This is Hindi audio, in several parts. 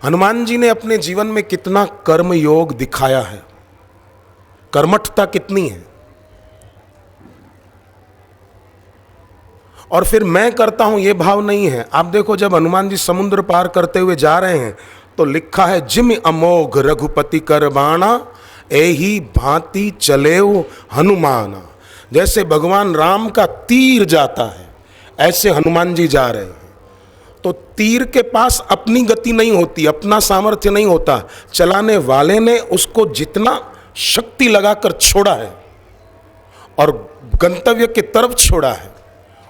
हनुमान जी ने अपने जीवन में कितना कर्म योग दिखाया है, कर्मठता कितनी है। और फिर मैं करता हूं ये भाव नहीं है। आप देखो, जब हनुमान जी समुद्र पार करते हुए जा रहे हैं तो लिखा है, जिम अमोघ रघुपति कर बाणा, एही भांति चलेऊ हनुमाना। जैसे भगवान राम का तीर जाता है, ऐसे हनुमान जी जा रहे हैं। तो तीर के पास अपनी गति नहीं होती, अपना सामर्थ्य नहीं होता, चलाने वाले ने उसको जितना शक्ति लगाकर छोड़ा है और गंतव्य की तरफ छोड़ा है,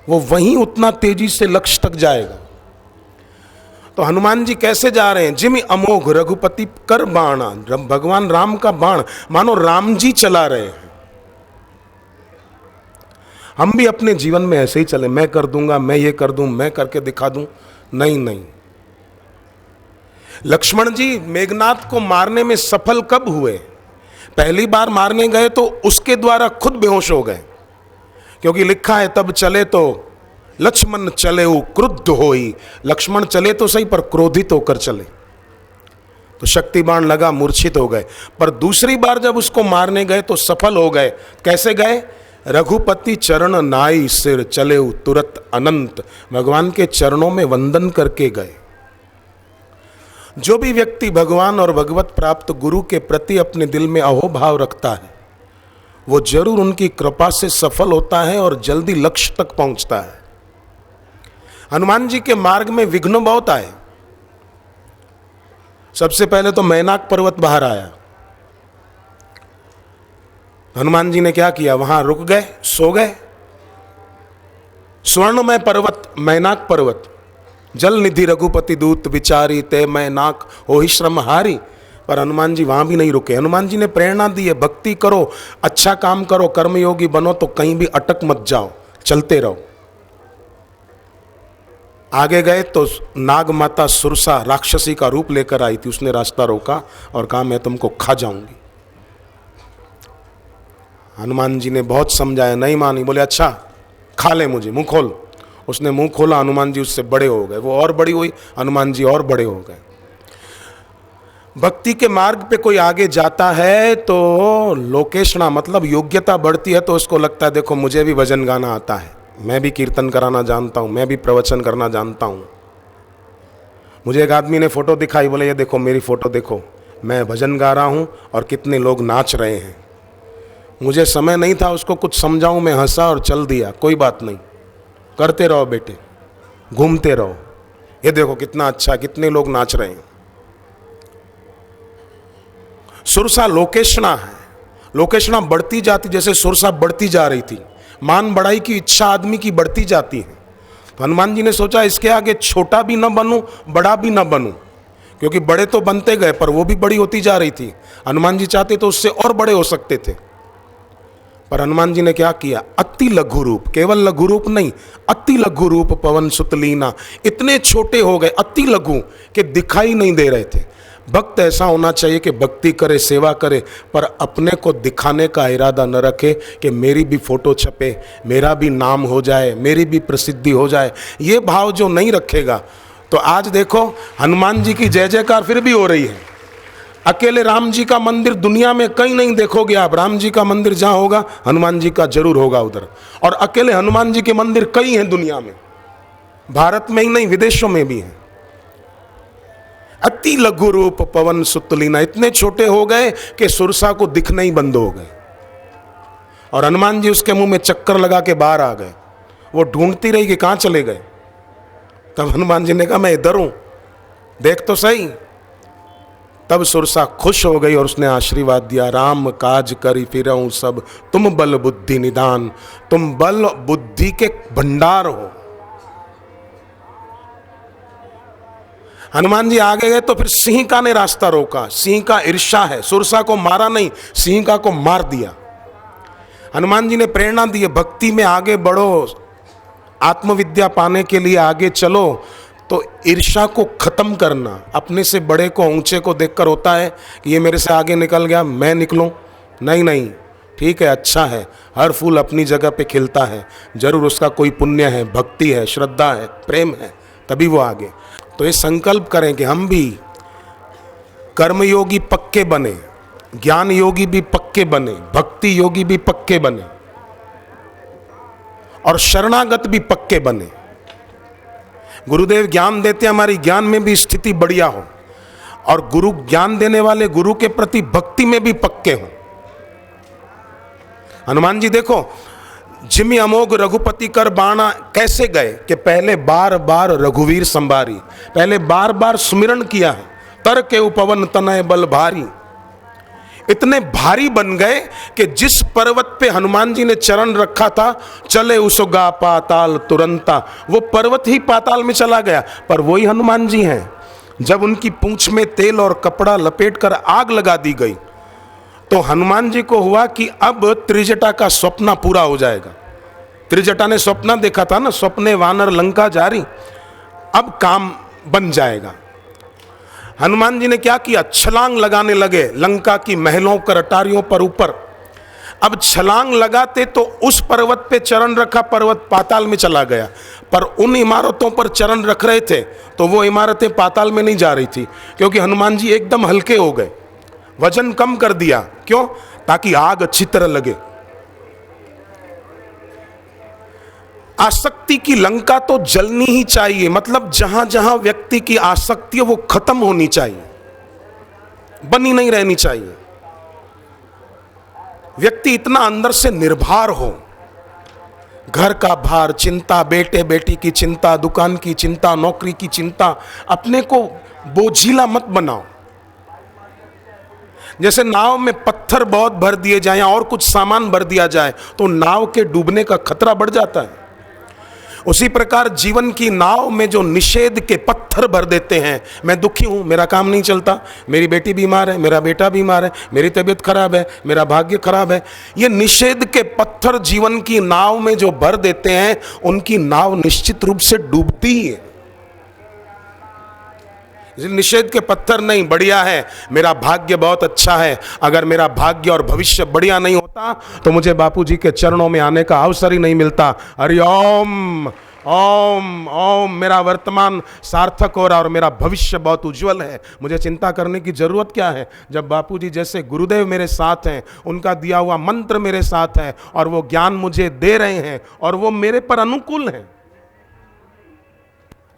वो वहीं उतना तेजी से लक्ष्य तक जाएगा। तो हनुमान जी कैसे जा रहे हैं? जिम अमोघ रघुपति कर बाणा, भगवान राम का बाण मानो राम जी चला रहे हैं। हम भी अपने जीवन में ऐसे ही चले, मैं कर दूंगा, मैं ये कर दूं, मैं करके दिखा दूं। नहीं नहीं, लक्ष्मण जी मेघनाथ को मारने में सफल कब हुए? पहली बार मारने गए तो उसके द्वारा खुद बेहोश हो गए, क्योंकि लिखा है, तब चले तो लक्ष्मण चले क्रुद्ध होई। लक्ष्मण चले तो सही, पर क्रोधित होकर चले, तो शक्ति बाण लगा, मूर्छित हो गए। पर दूसरी बार जब उसको मारने गए तो सफल हो गए। कैसे गए? रघुपति चरण नाई सिर चले तुरत अनंत। भगवान के चरणों में वंदन करके गए। जो भी व्यक्ति भगवान और भगवत प्राप्त गुरु के प्रति अपने दिल में अहोभाव रखता है, वो जरूर उनकी कृपा से सफल होता है और जल्दी लक्ष्य तक पहुंचता है। हनुमान जी के मार्ग में विघ्न बहुत आए। सबसे पहले तो मैनाक पर्वत बाहर आया। हनुमान जी ने क्या किया? वहां रुक गए, सो गए। स्वर्णमय पर्वत मैनाक पर्वत, जल निधि रघुपति दूत विचारी ते मैनाक होहि श्रम हारी। पर हनुमान जी वहां भी नहीं रुके। हनुमान जी ने प्रेरणा दी है, भक्ति करो, अच्छा काम करो, कर्मयोगी बनो, तो कहीं भी अटक मत जाओ, चलते रहो। आगे गए तो नाग माता सुरसा राक्षसी का रूप लेकर आई थी। उसने रास्ता रोका और कहा, मैं तुमको खा जाऊंगी। हनुमान जी ने बहुत समझाया, नहीं मानी। बोले, अच्छा खा ले मुझे, मुंह खोल। उसने मुंह खोला, हनुमान जी उससे बड़े हो गए। वो और बड़ी हुई, हनुमान जी और बड़े हो गए। भक्ति के मार्ग पे कोई आगे जाता है तो लोकेशना मतलब योग्यता बढ़ती है, तो उसको लगता है, देखो मुझे भी भजन गाना आता है, मैं भी कीर्तन कराना जानता हूं, मैं भी प्रवचन करना जानता हूं। मुझे एक आदमी ने फोटो दिखाई, बोले, ये देखो मेरी फोटो देखो, मैं भजन गा रहा हूं और कितने लोग नाच रहे हैं। मुझे समय नहीं था उसको कुछ समझाऊं, मैं हंसा और चल दिया। कोई बात नहीं, करते रहो बेटे, घूमते रहो, ये देखो कितना अच्छा, कितने लोग नाच रहे हैं। सुरसा लोकेशना है। लोकेशना बढ़ती जाती, जैसे सुरसा बढ़ती जा रही थी, मान बढ़ाई की इच्छा आदमी की बढ़ती जाती है। तो हनुमान जी ने सोचा, इसके आगे छोटा भी न बनूं, बड़ा भी न बनूं, क्योंकि बड़े तो बनते गए पर वो भी बड़ी होती जा रही थी। हनुमान जी चाहते तो उससे और बड़े हो सकते थे, पर हनुमान जी ने क्या किया? अति लघु रूप, केवल लघु रूप नहीं, अति लघु रूप पवन सुतलीना। इतने छोटे हो गए, अति लघु, कि दिखाई नहीं दे रहे थे। भक्त ऐसा होना चाहिए कि भक्ति करे, सेवा करे, पर अपने को दिखाने का इरादा न रखे कि मेरी भी फोटो छपे, मेरा भी नाम हो जाए, मेरी भी प्रसिद्धि हो जाए। ये भाव जो नहीं रखेगा, तो आज देखो हनुमान जी की जय जयकार फिर भी हो रही है। अकेले राम जी का मंदिर दुनिया में कहीं नहीं देखोगे आप। राम जी का मंदिर जहां होगा, हनुमान जी का जरूर होगा उधर। और अकेले हनुमान जी के मंदिर कई हैं दुनिया में, भारत में ही नहीं, विदेशों में भी हैं। अति लघु रूप पवन सुतलीना, इतने छोटे हो गए कि सुरसा को दिखने ही बंद हो गए। और हनुमान जी उसके मुंह में चक्कर लगा के बाहर आ गए। वो ढूंढती रही कि कहां चले गए। तब हनुमान जी ने कहा, मैं इधर हूं, देख तो सही। तब सुरसा खुश हो गई और उसने आशीर्वाद दिया, राम काज करी फिरऊं सब, तुम बल बुद्धि निदान। तुम बल बुद्धि के भंडार हो। हनुमान जी आगे गए तो फिर सिंहिका ने रास्ता रोका। सिंह का ईर्ष्या है, सुरसा को मारा नहीं, सिंहिका को मार दिया। हनुमान जी ने प्रेरणा दी है, भक्ति में आगे बढ़ो, आत्मविद्या पाने के लिए आगे चलो। तो ईर्ष्या को खत्म करना, अपने से बड़े को, ऊंचे को देखकर होता है कि ये मेरे से आगे निकल गया, मैं निकलूं। नहीं नहीं, ठीक है, अच्छा है, हर फूल अपनी जगह पे खिलता है, जरूर उसका कोई पुण्य है, भक्ति है, श्रद्धा है, प्रेम है, तभी वो आगे। तो ये संकल्प करें कि हम भी कर्मयोगी पक्के बने, ज्ञान योगी भी पक्के बने, भक्ति योगी भी पक्के बने और शरणागत भी पक्के बने। गुरुदेव ज्ञान देते हमारी ज्ञान में भी स्थिति बढ़िया हो और गुरु ज्ञान देने वाले गुरु के प्रति भक्ति में भी पक्के हो। हनुमान जी देखो, जिमि अमोघ रघुपति कर बाणा कैसे गए कि पहले बार बार रघुवीर संभारी, पहले बार बार सुमिरन किया है। तर के उपवन तनय बल भारी, इतने भारी बन गए कि जिस पर्वत पे हनुमान जी ने चरण रखा था, चले उसगा पाताल तुरंता, वो पर्वत ही पाताल में चला गया। पर वही हनुमान जी हैं। जब उनकी पूंछ में तेल और कपड़ा लपेटकर आग लगा दी गई तो हनुमान जी को हुआ कि अब त्रिजटा का स्वप्न पूरा हो जाएगा। त्रिजटा ने स्वप्न देखा था ना, स्वप्ने वानर लंका जारी, अब काम बन जाएगा। हनुमान जी ने क्या किया, छलांग लगाने लगे लंका की महलों कर अटारियों पर ऊपर। अब छलांग लगाते तो उस पर्वत पे चरण रखा, पर्वत पाताल में चला गया। पर उन इमारतों पर चरण रख रहे थे तो वो इमारतें पाताल में नहीं जा रही थी, क्योंकि हनुमान जी एकदम हल्के हो गए, वजन कम कर दिया। क्यों? ताकि आग अच्छी तरह लगे। आसक्ति की लंका तो जलनी ही चाहिए, मतलब जहां जहां व्यक्ति की आसक्ति है वो खत्म होनी चाहिए, बनी नहीं रहनी चाहिए। व्यक्ति इतना अंदर से निर्भर हो, घर का भार, चिंता, बेटे बेटी की चिंता, दुकान की चिंता, नौकरी की चिंता, अपने को बोझिला मत बनाओ। जैसे नाव में पत्थर बहुत भर दिए जाए और कुछ सामान भर दिया जाए तो नाव के डूबने का खतरा बढ़ जाता है। उसी प्रकार जीवन की नाव में जो निषेध के पत्थर भर देते हैं, मैं दुखी हूं, मेरा काम नहीं चलता, मेरी बेटी बीमार है, मेरा बेटा बीमार है, मेरी तबीयत खराब है, मेरा भाग्य खराब है, ये निषेध के पत्थर जीवन की नाव में जो भर देते हैं, उनकी नाव निश्चित रूप से डूबती ही है। निषेध के पत्थर नहीं, बढ़िया है, मेरा भाग्य बहुत अच्छा है, अगर मेरा भाग्य और भविष्य बढ़िया नहीं होता तो मुझे बापूजी के चरणों में आने का अवसर ही नहीं मिलता। हरि ओम ओम ओम, मेरा वर्तमान सार्थक हो रहा और मेरा भविष्य बहुत उज्जवल है, मुझे चिंता करने की जरूरत क्या है? जब बापूजी जैसे गुरुदेव मेरे साथ हैं, उनका दिया हुआ मंत्र मेरे साथ है और वो ज्ञान मुझे दे रहे हैं और वो मेरे पर अनुकूल हैं।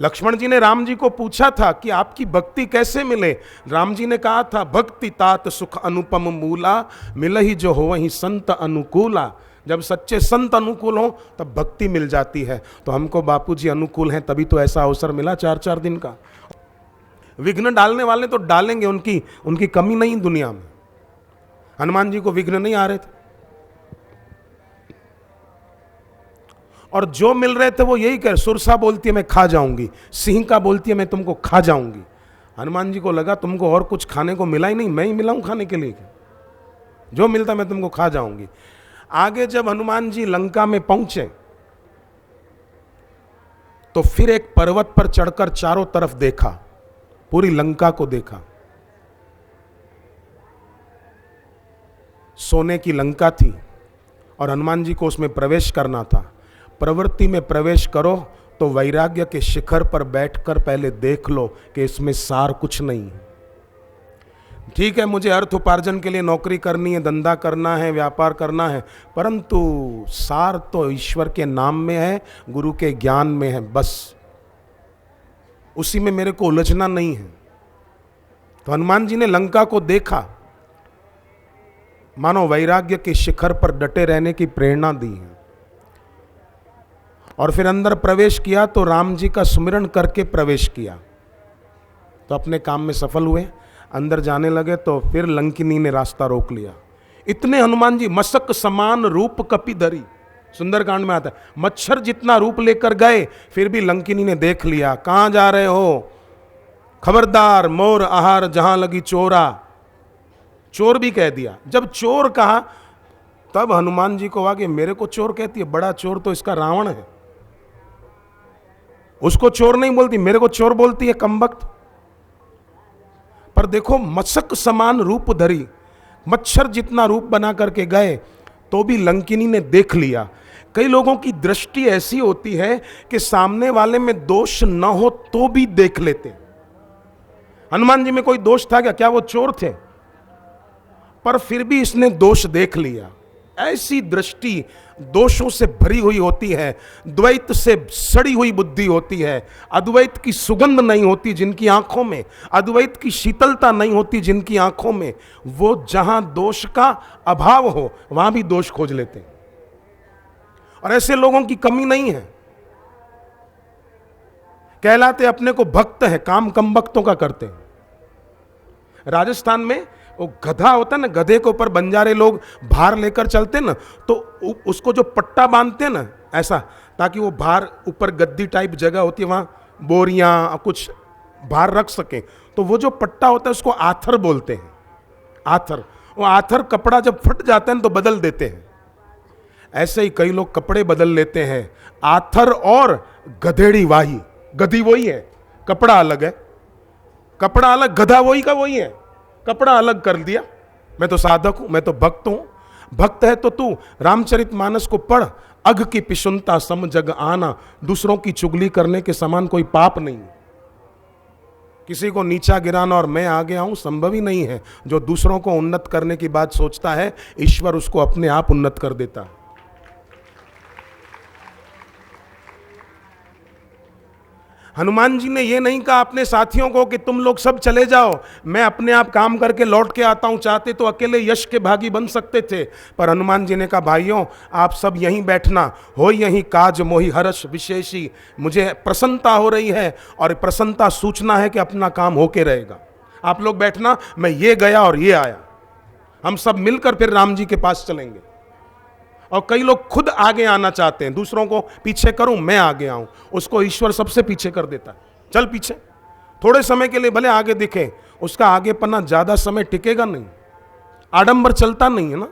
लक्ष्मण जी ने राम जी को पूछा था कि आपकी भक्ति कैसे मिले? राम जी ने कहा था, भक्ति तात सुख अनुपम मूला, मिलहि जो हो वही संत अनुकूला। जब सच्चे संत अनुकूल हो तब भक्ति मिल जाती है। तो हमको बापूजी अनुकूल हैं, तभी तो ऐसा अवसर मिला 4-4 दिन का। विघ्न डालने वाले तो डालेंगे, उनकी कमी नहीं दुनिया में। हनुमान जी को विघ्न नहीं आ रहे थे और जो मिल रहे थे वो यही कह, सुरसा बोलती है मैं खा जाऊंगी, सिंह का बोलती है मैं तुमको खा जाऊंगी। हनुमान जी को लगा तुमको और कुछ खाने को मिला ही नहीं, मैं ही मिला हूं खाने के लिए, जो मिलता मैं तुमको खा जाऊंगी। आगे जब हनुमान जी लंका में पहुंचे तो फिर एक पर्वत पर चढ़कर चारों तरफ देखा, पूरी लंका को देखा। सोने की लंका थी और हनुमान जी को उसमें प्रवेश करना था। प्रवृत्ति में प्रवेश करो तो वैराग्य के शिखर पर बैठकर पहले देख लो कि इसमें सार कुछ नहीं है। ठीक है, मुझे अर्थ उपार्जन के लिए नौकरी करनी है, धंधा करना है, व्यापार करना है, परंतु सार तो ईश्वर के नाम में है, गुरु के ज्ञान में है, बस उसी में मेरे को उलझना नहीं है। तो हनुमान जी ने लंका को देखा, मानो वैराग्य के शिखर पर डटे रहने की प्रेरणा दी है। और फिर अंदर प्रवेश किया तो राम जी का सुमिरन करके प्रवेश किया तो अपने काम में सफल हुए। अंदर जाने लगे तो फिर लंकिनी ने रास्ता रोक लिया। इतने हनुमान जी मशक समान रूप कपि धरी, सुंदरकांड में आता है, मच्छर जितना रूप लेकर गए फिर भी लंकिनी ने देख लिया। कहां जा रहे हो? खबरदार, मोर आहार जहां लगी चोरा, चोर भी कह दिया। जब चोर कहा तब हनुमान जी को आगे, मेरे को चोर कहती है, बड़ा चोर तो इसका रावण है, उसको चोर नहीं बोलती, मेरे को चोर बोलती है, कमबख्त। पर देखो, मशक समान रूप धरी, मच्छर जितना रूप बना करके गए तो भी लंकिनी ने देख लिया। कई लोगों की दृष्टि ऐसी होती है कि सामने वाले में दोष न हो तो भी देख लेते, हनुमान जी में कोई दोष था क्या? क्या वो चोर थे? पर फिर भी इसने दोष देख लिया। ऐसी दृष्टि दोषों से भरी हुई होती है, द्वैत से सड़ी हुई बुद्धि होती है, अद्वैत की सुगंध नहीं होती जिनकी आंखों में, अद्वैत की शीतलता नहीं होती जिनकी आंखों में, वो जहां दोष का अभाव हो वहां भी दोष खोज लेते हैं। और ऐसे लोगों की कमी नहीं है। कहलाते अपने को भक्त है, काम कम भक्तों का करते हैं। राजस्थान में वो गधा होता है ना, गधे के ऊपर बंजारे लोग भार लेकर चलते ना, तो उसको जो पट्टा बांधते हैं ना ऐसा, ताकि वो भार ऊपर गद्दी टाइप जगह होती है, वहां बोरियां कुछ भार रख सके, तो वो जो पट्टा होता है उसको आथर बोलते हैं। आथर, वो आथर कपड़ा जब फट जाता है तो बदल देते हैं। ऐसे ही कई लोग कपड़े बदल लेते हैं। आथर और गधेड़ी वाही, गधी वही है, कपड़ा अलग है, कपड़ा अलग, गधा वही का वही है, कपड़ा अलग कर दिया। मैं तो साधक हूं, मैं तो भक्त हूं। भक्त है तो तू रामचरितमानस को पढ़, अघ की पिशुनता सम जग आना, दूसरों की चुगली करने के समान कोई पाप नहीं। किसी को नीचा गिराना और मैं आगे आऊं संभव ही नहीं है। जो दूसरों को उन्नत करने की बात सोचता है, ईश्वर उसको अपने आप उन्नत कर देता है। हनुमान जी ने यह नहीं कहा अपने साथियों को कि तुम लोग सब चले जाओ, मैं अपने आप काम करके लौट के आता हूं। चाहते तो अकेले यश के भागी बन सकते थे, पर हनुमान जी ने कहा भाइयों आप सब यहीं बैठना, हो यहीं काज मोहि हर्ष विशेषी। मुझे प्रसन्नता हो रही है और प्रसन्नता सूचना है कि अपना काम होके रहेगा। आप लोग बैठना, मैं ये गया और ये आया, हम सब मिलकर फिर राम जी के पास चलेंगे। और कई लोग खुद आगे आना चाहते हैं, दूसरों को पीछे करूं मैं आगे आऊं, उसको ईश्वर सबसे पीछे कर देता है। चल पीछे, थोड़े समय के लिए भले आगे दिखे, उसका आगे पन्ना ज्यादा समय टिकेगा नहीं, आडंबर चलता नहीं है ना।